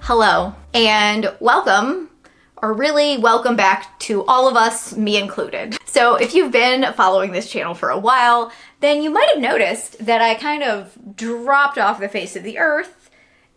Hello, and welcome, or really welcome back to all of us, me included. So if you've been following this channel for a while, then you might have noticed that I kind of dropped off the face of the earth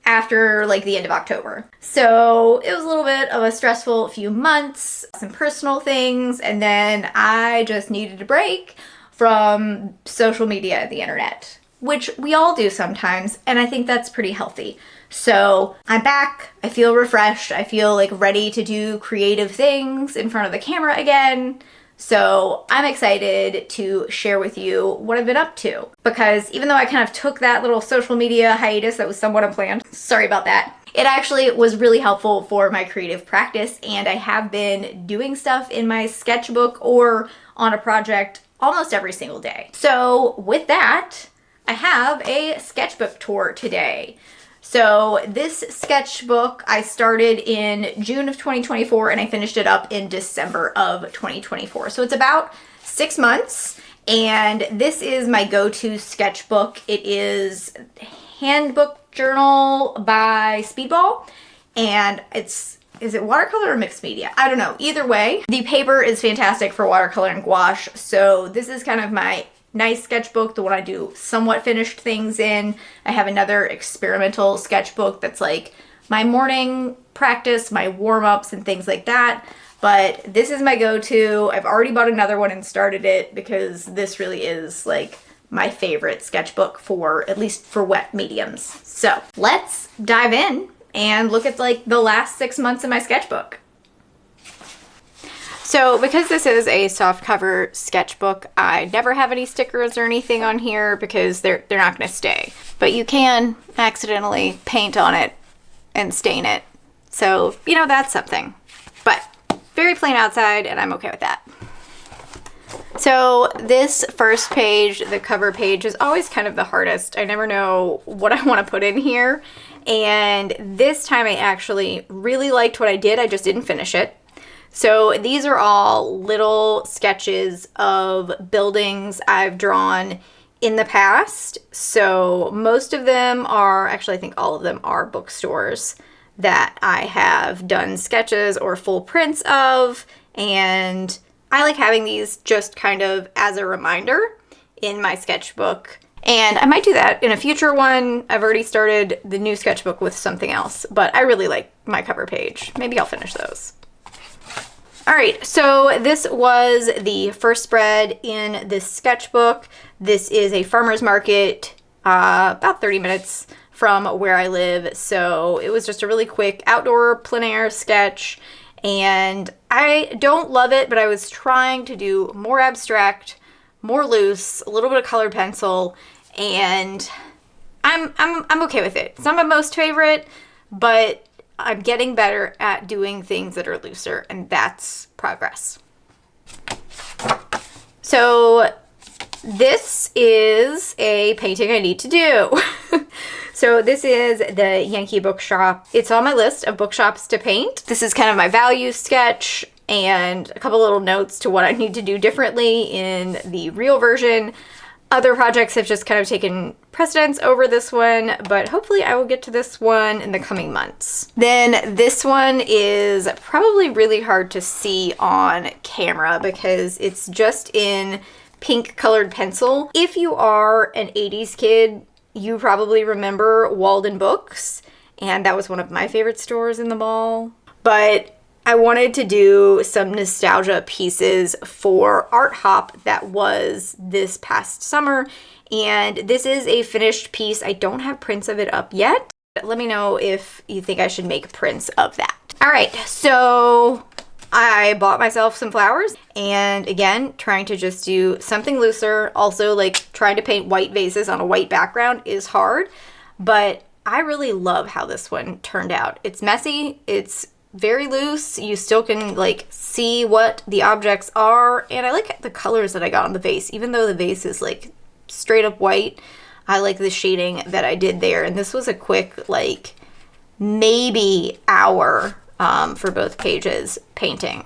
after like the end of October. So it was a little bit of a stressful few months, some personal things, and then I just needed a break from social media and the internet, which we all do sometimes, and I think that's pretty healthy. So I'm back, I feel refreshed, I feel like ready to do creative things in front of the camera again. So I'm excited to share with you what I've been up to. Because even though I kind of took that little social media hiatus that was somewhat unplanned, sorry about that, it actually was really helpful for my creative practice, and I have been doing stuff in my sketchbook or on a project almost every single day. So with that, I have a sketchbook tour today. So this sketchbook I started in June of 2024 and I finished it up in December of 2024. So it's about 6 months, and this is my go-to sketchbook. It is Handbook Journal by Speedball, and is it watercolor or mixed media? I don't know. Either way, the paper is fantastic for watercolor and gouache. So this is kind of my nice sketchbook, the one I do somewhat finished things in. I have another experimental sketchbook that's like my morning practice, my warm-ups and things like that. But this is my go-to. I've already bought another one and started it because this really is like my favorite sketchbook for, at least for wet mediums. So let's dive in and look at like the last 6 months of my sketchbook. So because this is a soft cover sketchbook, I never have any stickers or anything on here because they're not going to stay. But you can accidentally paint on it and stain it. So, you know, that's something. But very plain outside, and I'm okay with that. So this first page, the cover page, is always kind of the hardest. I never know what I want to put in here. And this time I actually really liked what I did. I just didn't finish it. So these are all little sketches of buildings I've drawn in the past. So most of them are, actually I think all of them are bookstores that I have done sketches or full prints of. And I like having these just kind of as a reminder in my sketchbook. And I might do that in a future one. I've already started the new sketchbook with something else, but I really like my cover page. Maybe I'll finish those. All right, so this was the first spread in this sketchbook. This is a farmer's market about 30 minutes from where I live. So it was just a really quick outdoor plein air sketch. And I don't love it, but I was trying to do more abstract, more loose, a little bit of colored pencil, and I'm okay with it. It's not my most favorite, but I'm getting better at doing things that are looser, and that's progress. So this is a painting I need to do. So this is the Yankee Bookshop. It's on my list of bookshops to paint. This is kind of my value sketch and a couple little notes to what I need to do differently in the real version. Other projects have just kind of taken precedence over this one, but hopefully I will get to this one in the coming months. Then this one is probably really hard to see on camera because it's just in pink colored pencil. If you are an 80s kid, you probably remember Walden Books, and that was one of my favorite stores in the mall. But I wanted to do some nostalgia pieces for Art Hop that was this past summer, and this is a finished piece. I don't have prints of it up yet. Let me know if you think I should make prints of that. All right, so I bought myself some flowers, and again, trying to just do something looser. Also, like trying to paint white vases on a white background is hard, but I really love how this one turned out. It's messy, it's very loose. You still can like see what the objects are, and I like the colors that I got on the vase. Even though the vase is like straight up white, I like the shading that I did there. And this was a quick like maybe hour for both pages painting.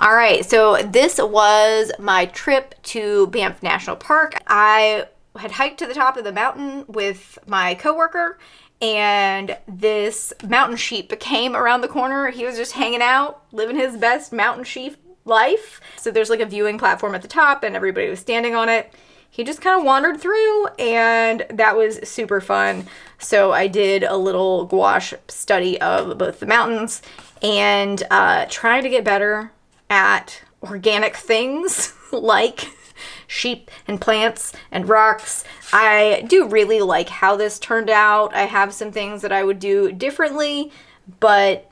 All right, so this was my trip to Banff National Park. I had hiked to the top of the mountain with my coworker, and this mountain sheep came around the corner. He was just hanging out, living his best mountain sheep life. So there's like a viewing platform at the top and everybody was standing on it. He just kind of wandered through, and that was super fun. So I did a little gouache study of both the mountains and trying to get better at organic things like sheep and plants and rocks. I do really like how this turned out. I have some things that I would do differently, but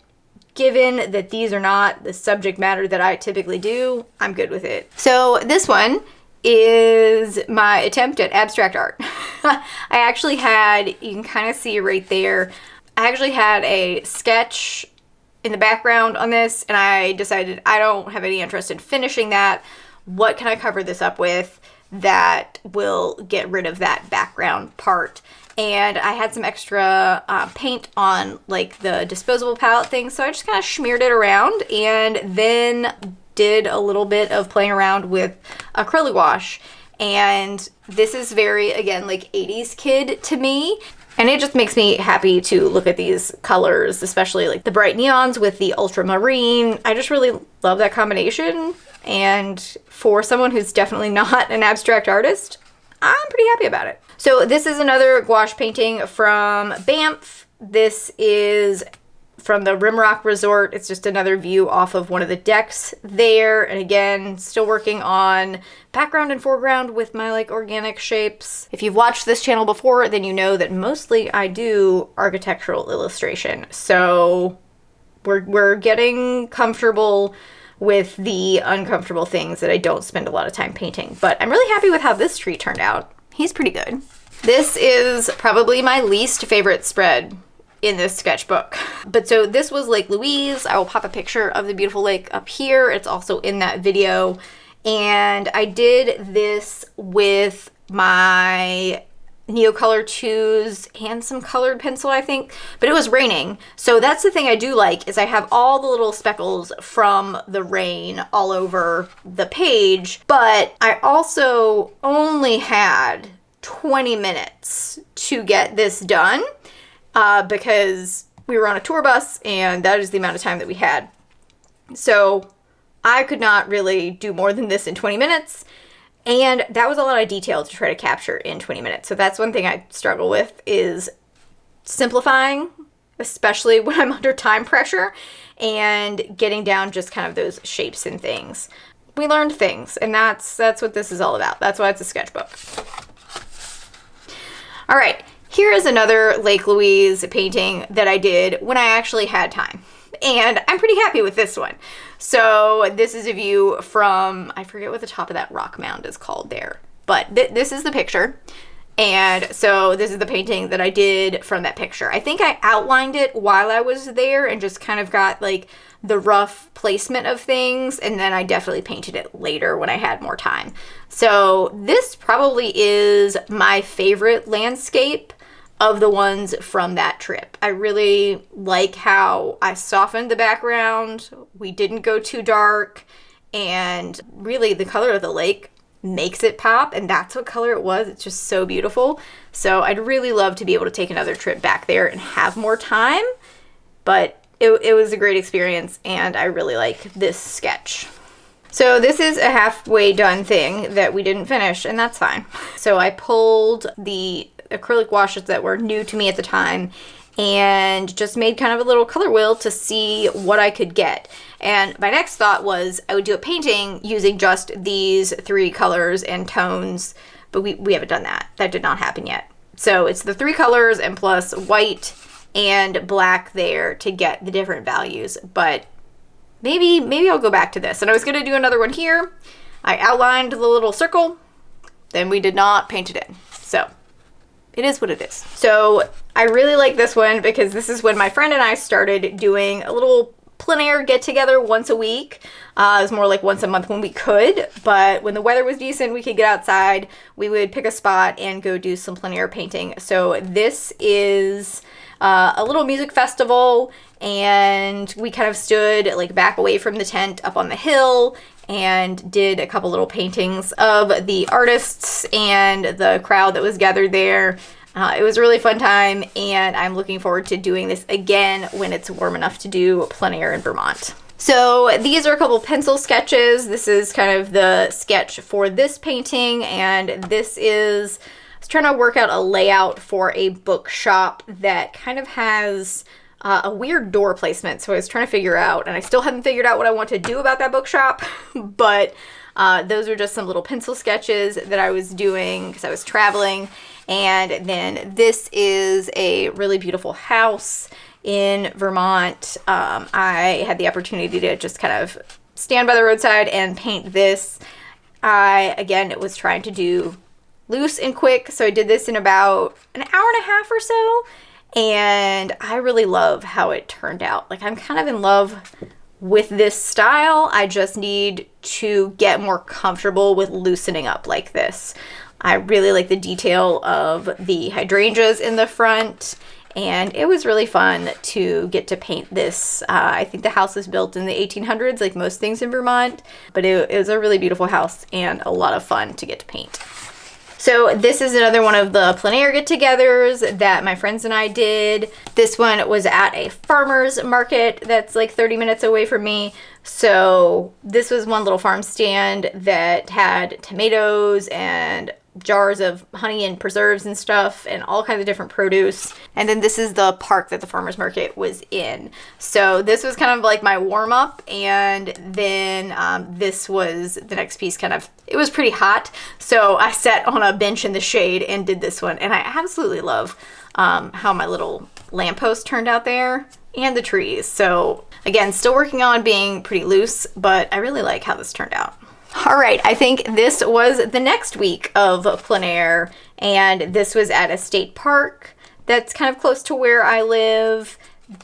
given that these are not the subject matter that I typically do, I'm good with it. So this one is my attempt at abstract art. I actually had, you can kind of see right there, I actually had a sketch in the background on this, and I decided I don't have any interest in finishing that. What can I cover this up with that will get rid of that background part? And I had some extra paint on like the disposable palette thing, so I just kind of smeared it around and then did a little bit of playing around with acrylic gouache. And this is very, again, like 80s kid to me. And it just makes me happy to look at these colors, especially like the bright neons with the ultramarine. I just really love that combination. And for someone who's definitely not an abstract artist, I'm pretty happy about it. So this is another gouache painting from Banff. This is from the Rimrock Resort. It's just another view off of one of the decks there. And again, still working on background and foreground with my like organic shapes. If you've watched this channel before, then you know that mostly I do architectural illustration. So we're getting comfortable with the uncomfortable things that I don't spend a lot of time painting. But I'm really happy with how this tree turned out. He's pretty good. This is probably my least favorite spread in this sketchbook. But so this was Lake Louise. I will pop a picture of the beautiful lake up here. It's also in that video. And I did this with my Neocolor 2s and some colored pencil, I think, but it was raining. So that's the thing I do like, is I have all the little speckles from the rain all over the page, but I also only had 20 minutes to get this done because we were on a tour bus and that is the amount of time that we had. So I could not really do more than this in 20 minutes. And that was a lot of detail to try to capture in 20 minutes. So that's one thing I struggle with, is simplifying, especially when I'm under time pressure, and getting down just kind of those shapes and things. We learned things, and that's what this is all about. That's why it's a sketchbook. All right, here is another Lake Louise painting that I did when I actually had time. And I'm pretty happy with this one. So this is a view from, I forget what the top of that rock mound is called there, but this is the picture. And so this is the painting that I did from that picture. I think I outlined it while I was there and just kind of got like the rough placement of things. And then I definitely painted it later when I had more time. So this probably is my favorite landscape of the ones from that trip. I really like how I softened the background. We didn't go too dark, and really the color of the lake makes it pop, and that's what color it was. It's just so beautiful. So I'd really love to be able to take another trip back there and have more time, but it was a great experience, and I really like this sketch. So this is a halfway done thing that we didn't finish, and that's fine. So I pulled the acrylic gouaches that were new to me at the time and just made kind of a little color wheel to see what I could get. And my next thought was I would do a painting using just these 3 colors and tones, but we haven't done that. That did not happen yet. So it's the 3 colors and plus white and black there to get the different values. But maybe I'll go back to this. And I was gonna do another one here. I outlined the little circle, then we did not paint it in. So it is what it is. So I really like this one because this is when my friend and I started doing a little plein air get together once a week. It was more like once a month when we could, but when the weather was decent, we could get outside. We would pick a spot and go do some plein air painting. So this is a little music festival, and we kind of stood like back away from the tent up on the hill and did a couple little paintings of the artists and the crowd that was gathered there. It was a really fun time, and I'm looking forward to doing this again when it's warm enough to do plein air in Vermont. So these are a couple pencil sketches. This is kind of the sketch for this painting, and this is, I was trying to work out a layout for a bookshop that kind of has a weird door placement. So I was trying to figure out, and I still haven't figured out what I want to do about that bookshop, but those are just some little pencil sketches that I was doing because I was traveling. And then this is a really beautiful house in Vermont. I had the opportunity to just kind of stand by the roadside and paint this. Again, was trying to do loose and quick, so I did this in about an hour and a half or so, and I really love how it turned out. Like, I'm kind of in love with this style. I just need to get more comfortable with loosening up like this. I really like the detail of the hydrangeas in the front, and it was really fun to get to paint this. I think the house was built in the 1800s, like most things in Vermont, but it was a really beautiful house and a lot of fun to get to paint. So this is another one of the plein air get-togethers that my friends and I did. This one was at a farmer's market that's like 30 minutes away from me. So this was one little farm stand that had tomatoes and jars of honey and preserves and stuff and all kinds of different produce. And then this is the park that the farmer's market was in. So this was kind of like my warm-up, and then this was the next piece. Kind of, it was pretty hot, so I sat on a bench in the shade and did this one, and I absolutely love how my little lamppost turned out there and the trees. So again, still working on being pretty loose, but I really like how this turned out. All right, I think this was the next week of plein air, and this was at a state park that's kind of close to where I live.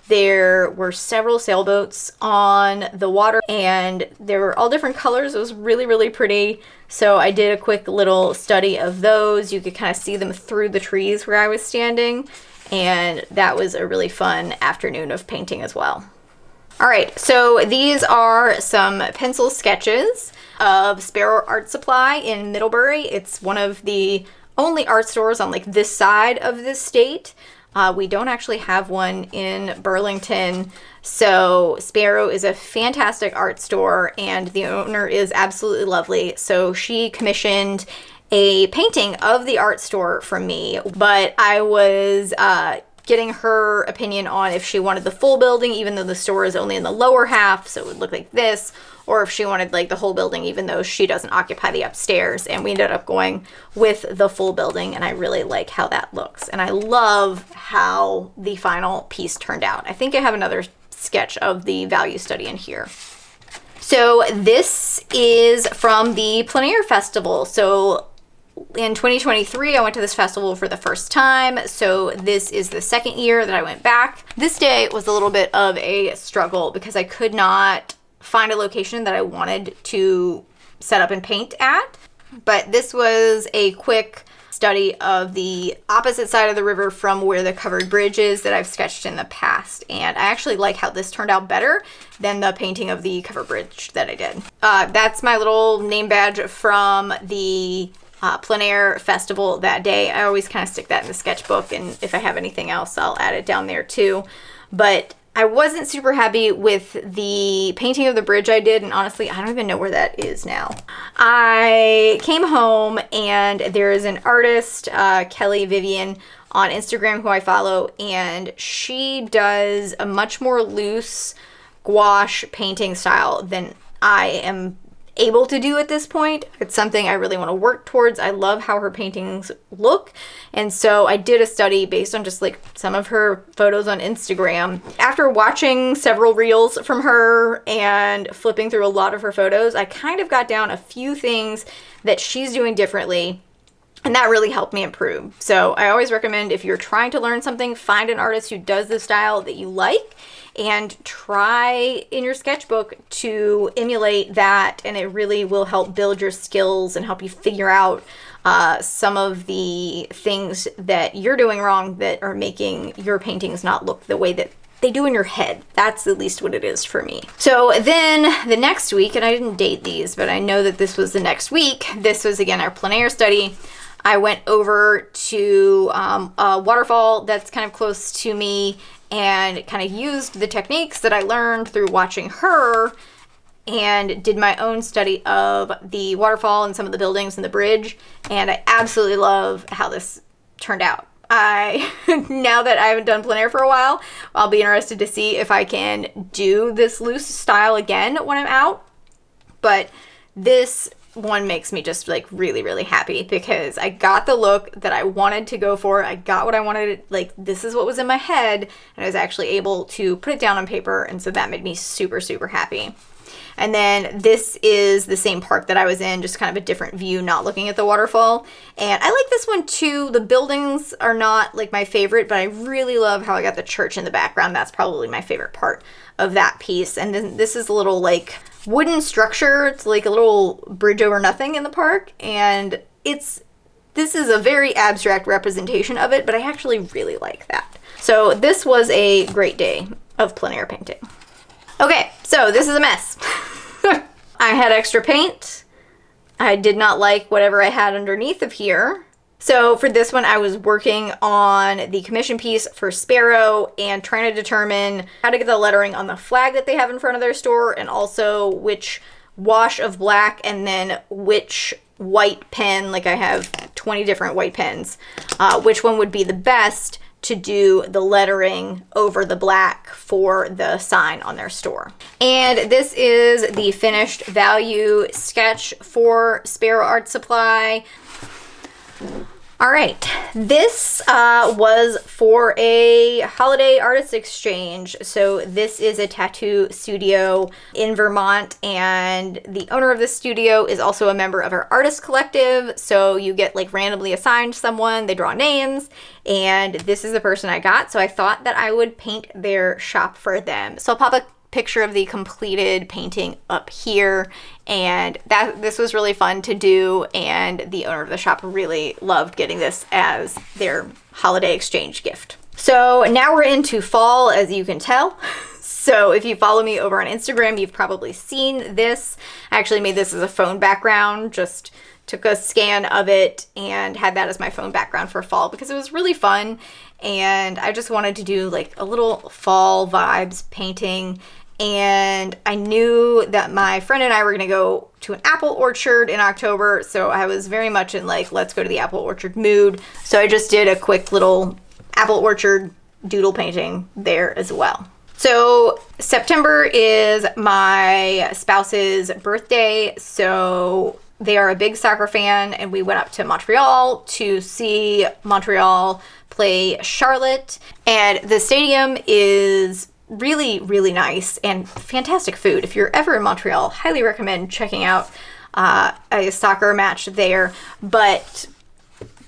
There were several sailboats on the water, and they were all different colors. It was really, really pretty. So I did a quick little study of those. You could kind of see them through the trees where I was standing, and that was a really fun afternoon of painting as well. All right, so these are some pencil sketches of Sparrow Art Supply in Middlebury. It's one of the only art stores on like this side of this state. We don't actually have one in Burlington. So Sparrow is a fantastic art store, and the owner is absolutely lovely. So she commissioned a painting of the art store from me, but I was getting her opinion on if she wanted the full building, even though the store is only in the lower half, so it would look like this, or if she wanted like the whole building, even though she doesn't occupy the upstairs. And we ended up going with the full building, and I really like how that looks. And I love how the final piece turned out. I think I have another sketch of the value study in here. So this is from the Plein Air Festival. So in 2023, I went to this festival for the first time, so this is the second year that I went back. This day was a little bit of a struggle because I could not find a location that I wanted to set up and paint at, but this was a quick study of the opposite side of the river from where the covered bridge is that I've sketched in the past, and I actually like how this turned out better than the painting of the covered bridge that I did. That's my little name badge from the plein air festival that day. I always kind of stick that in the sketchbook, and if I have anything else, I'll add it down there too. But I wasn't super happy with the painting of the bridge I did, and honestly, I don't even know where that is now. I came home, and there is an artist, Kelly Vivian, on Instagram who I follow, and she does a much more loose gouache painting style than I am able to do at this point. It's something I really want to work towards. I love how her paintings look, and so I did a study based on just like some of her photos on Instagram. After watching several reels from her and flipping through a lot of her photos, I kind of got down a few things that she's doing differently, and that really helped me improve. So I always recommend, if you're trying to learn something, find an artist who does the style that you like and try in your sketchbook to emulate that, and it really will help build your skills and help you figure out some of the things that you're doing wrong that are making your paintings not look the way that they do in your head. That's at least what it is for me. So then the next week, and I didn't date these, but I know that this was the next week, this was again our plein air study. I went over to a waterfall that's kind of close to me and kind of used the techniques that I learned through watching her and did my own study of the waterfall and some of the buildings and the bridge. And I absolutely love how this turned out. Now that I haven't done plein air for a while, I'll be interested to see if I can do this loose style again when I'm out. But this one makes me just like really, really happy because I got the look that I wanted to go for. I got what I wanted. Like, this is what was in my head, and I was actually able to put it down on paper. And so that made me super, super happy. And then this is the same park that I was in, just kind of a different view, not looking at the waterfall. And I like this one too. The buildings are not like my favorite, but I really love how I got the church in the background. That's probably my favorite part of that piece. And then this is a little like wooden structure. It's like a little bridge over nothing in the park. And this is a very abstract representation of it, but I actually really like that. So this was a great day of plein air painting. Okay, so this is a mess. I had extra paint. I did not like whatever I had underneath of here. So for this one, I was working on the commission piece for Sparrow and trying to determine how to get the lettering on the flag that they have in front of their store, and also which wash of black and then which white pen, like I have 20 different white pens, which one would be the best to do the lettering over the black for the sign on their store. And this is the finished value sketch for Sparrow Art Supply. All right, this was for a holiday artist exchange. So this is a tattoo studio in Vermont, and the owner of this studio is also a member of our artist collective. So you get like randomly assigned someone, they draw names, and this is the person I got. So I thought that I would paint their shop for them. So I'll pop a picture of the completed painting up here, and this was really fun to do, and the owner of the shop really loved getting this as their holiday exchange gift. So now we're into fall, as you can tell. So if you follow me over on Instagram, you've probably seen this. I actually made this as a phone background, just took a scan of it and had that as my phone background for fall because it was really fun, and I just wanted to do like a little fall vibes painting. And I knew that my friend and I were going to go to an apple orchard in October, so I was very much in like, let's go to the apple orchard mood. So I just did a quick little apple orchard doodle painting there as well. So September is my spouse's birthday, so they are a big soccer fan, and we went up to Montreal to see Montreal play Charlotte. And the stadium is really, really nice and fantastic food. If you're ever in Montreal, highly recommend checking out a soccer match there. But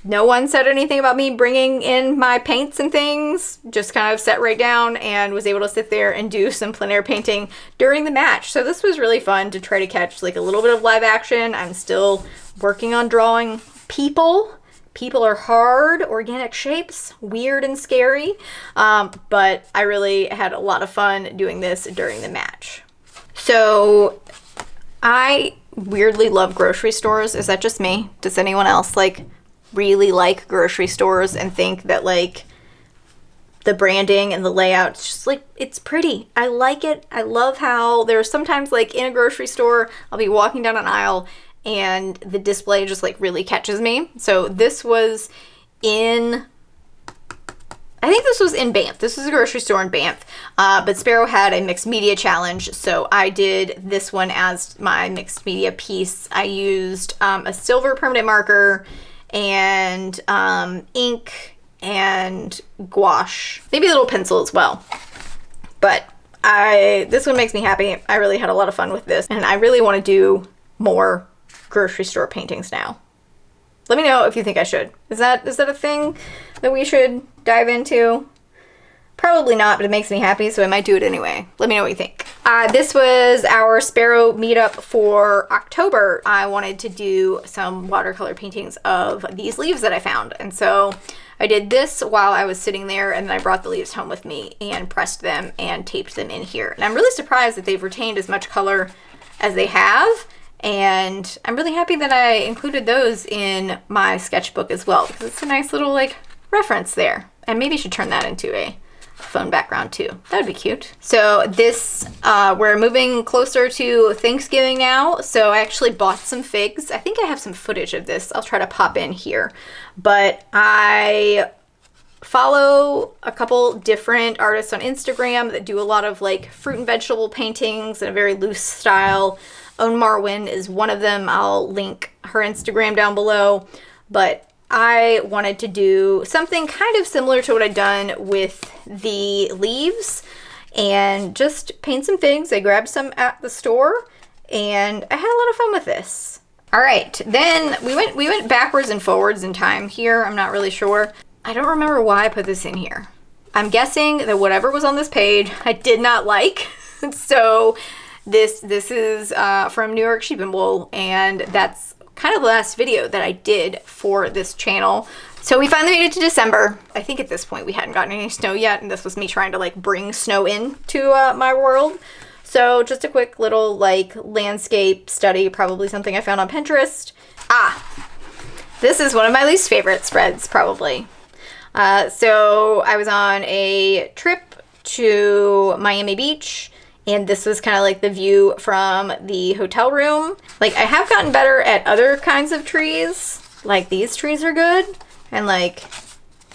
no one said anything about me bringing in my paints and things. Just kind of sat right down and was able to sit there and do some plein air painting during the match. So this was really fun to try to catch like a little bit of live action. I'm still working on drawing people. People are hard, organic shapes, weird and scary, but I really had a lot of fun doing this during the match. So I weirdly love grocery stores. Is that just me? Does anyone else like really like grocery stores and think that like the branding and the layout, it's just like, it's pretty. I like it. I love how there's sometimes like in a grocery store, I'll be walking down an aisle and the display just like really catches me. So this was in, I think this was in Banff. This was a grocery store in Banff, but Sparrow had a mixed media challenge. So I did this one as my mixed media piece. I used a silver permanent marker and ink and gouache, maybe a little pencil as well. But this one makes me happy. I really had a lot of fun with this, and I really want to do more grocery store paintings now. Let me know if you think I should. Is that a thing that we should dive into? Probably not, but it makes me happy, so I might do it anyway. Let me know what you think. This was our Sparrow meetup for October. I wanted to do some watercolor paintings of these leaves that I found, and so I did this while I was sitting there, and then I brought the leaves home with me and pressed them and taped them in here. And I'm really surprised that they've retained as much color as they have, And I'm really happy that I included those in my sketchbook as well, because it's a nice little like reference there. And maybe I should turn that into a phone background too. That would be cute. So this, we're moving closer to Thanksgiving now. So I actually bought some figs. I think I have some footage of this. I'll try to pop in here. But I follow a couple different artists on Instagram that do a lot of like fruit and vegetable paintings in a very loose style. Own Marwin is one of them. I'll link her Instagram down below. But I wanted to do something kind of similar to what I'd done with the leaves and just paint some figs. I grabbed some at the store and I had a lot of fun with this. All right, then we went backwards and forwards in time here. I'm not really sure. I don't remember why I put this in here. I'm guessing that whatever was on this page I did not like. So this is from New York Sheep and Wool, and that's kind of the last video that I did for this channel. So we finally made it to December. I think at this point we hadn't gotten any snow yet, and this was me trying to like bring snow into my world. So just a quick little like landscape study, probably something I found on Pinterest. This is one of my least favorite spreads, probably. So I was on a trip to Miami Beach, and this was kind of like the view from the hotel room. Like, I have gotten better at other kinds of trees. Like, these trees are good. And like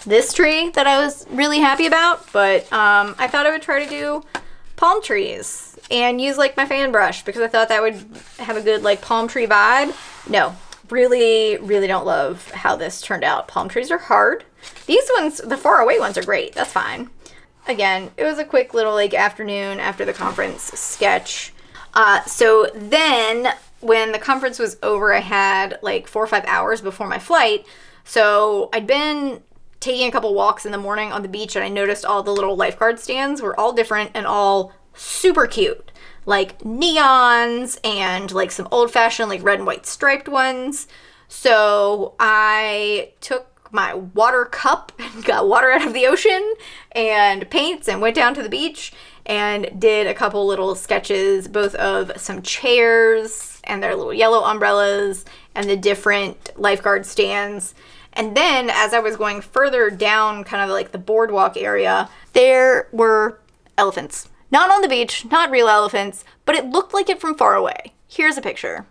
this tree that I was really happy about. But I thought I would try to do palm trees and use like my fan brush, because I thought that would have a good like palm tree vibe. No, really, really don't love how this turned out. Palm trees are hard. These ones, the far away ones, are great. That's fine. Again, it was a quick little like afternoon after the conference sketch. So then when the conference was over, I had like 4 or 5 hours before my flight. So I'd been taking a couple walks in the morning on the beach, and I noticed all the little lifeguard stands were all different and all super cute. Like neons and like some old-fashioned like red and white striped ones. So I took my water cup and got water out of the ocean and paints and went down to the beach and did a couple little sketches, both of some chairs and their little yellow umbrellas and the different lifeguard stands. And then as I was going further down kind of like the boardwalk area, there were elephants. Not on the beach, not real elephants, but it looked like it from far away. Here's a picture.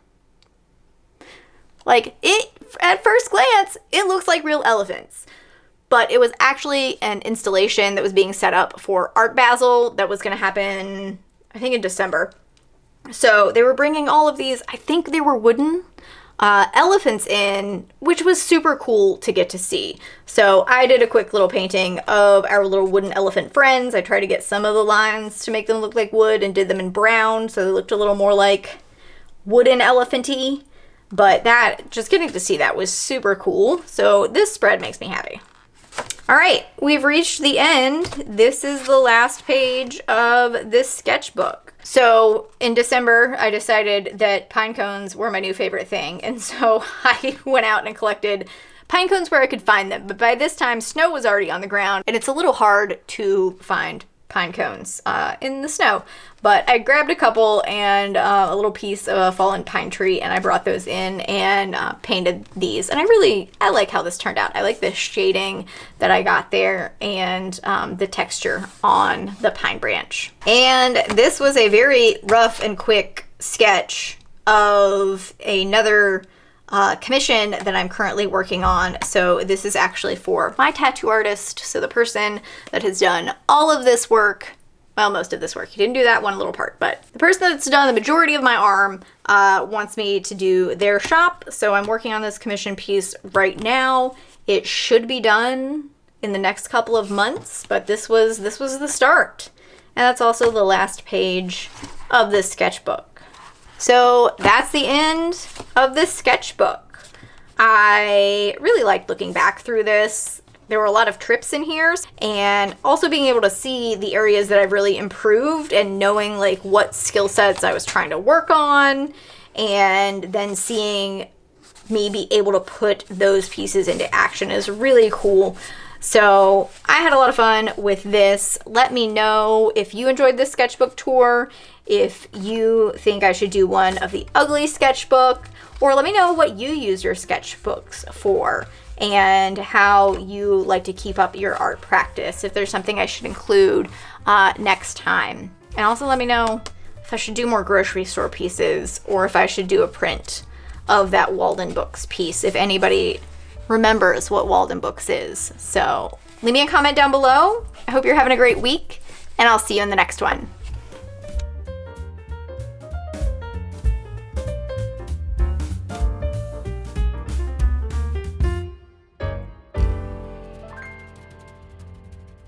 Like, it, at first glance, it looks like real elephants. But it was actually an installation that was being set up for Art Basel that was going to happen, I think, in December. So they were bringing all of these, I think they were wooden elephants in, which was super cool to get to see. So I did a quick little painting of our little wooden elephant friends. I tried to get some of the lines to make them look like wood and did them in brown, so they looked a little more like wooden elephant-y. But that, just getting to see that was super cool. So this spread makes me happy. All right, we've reached the end. This is the last page of this sketchbook. So in December, I decided that pine cones were my new favorite thing. And so I went out and collected pine cones where I could find them. But by this time, snow was already on the ground, and it's a little hard to find pine cones in the snow. But I grabbed a couple and a little piece of a fallen pine tree, and I brought those in and painted these. And I like how this turned out. I like the shading that I got there and the texture on the pine branch. And this was a very rough and quick sketch of another commission that I'm currently working on. So this is actually for my tattoo artist. So the person that has done all of this work, well, most of this work, he didn't do that one little part, but the person that's done the majority of my arm wants me to do their shop. So I'm working on this commission piece right now. It should be done in the next couple of months, but this was the start. And that's also the last page of this sketchbook. So that's the end of this sketchbook. I really liked looking back through this. There were a lot of trips in here, and also being able to see the areas that I've really improved and knowing like what skill sets I was trying to work on, and then seeing me be able to put those pieces into action is really cool. So I had a lot of fun with this. Let me know if you enjoyed this sketchbook tour, if you think I should do one of the ugly sketchbook, or let me know what you use your sketchbooks for and how you like to keep up your art practice, if there's something I should include next time. And also let me know if I should do more grocery store pieces or if I should do a print of that Walden Books piece, if anybody remembers what Walden Books is. So leave me a comment down below. I hope you're having a great week, and I'll see you in the next one.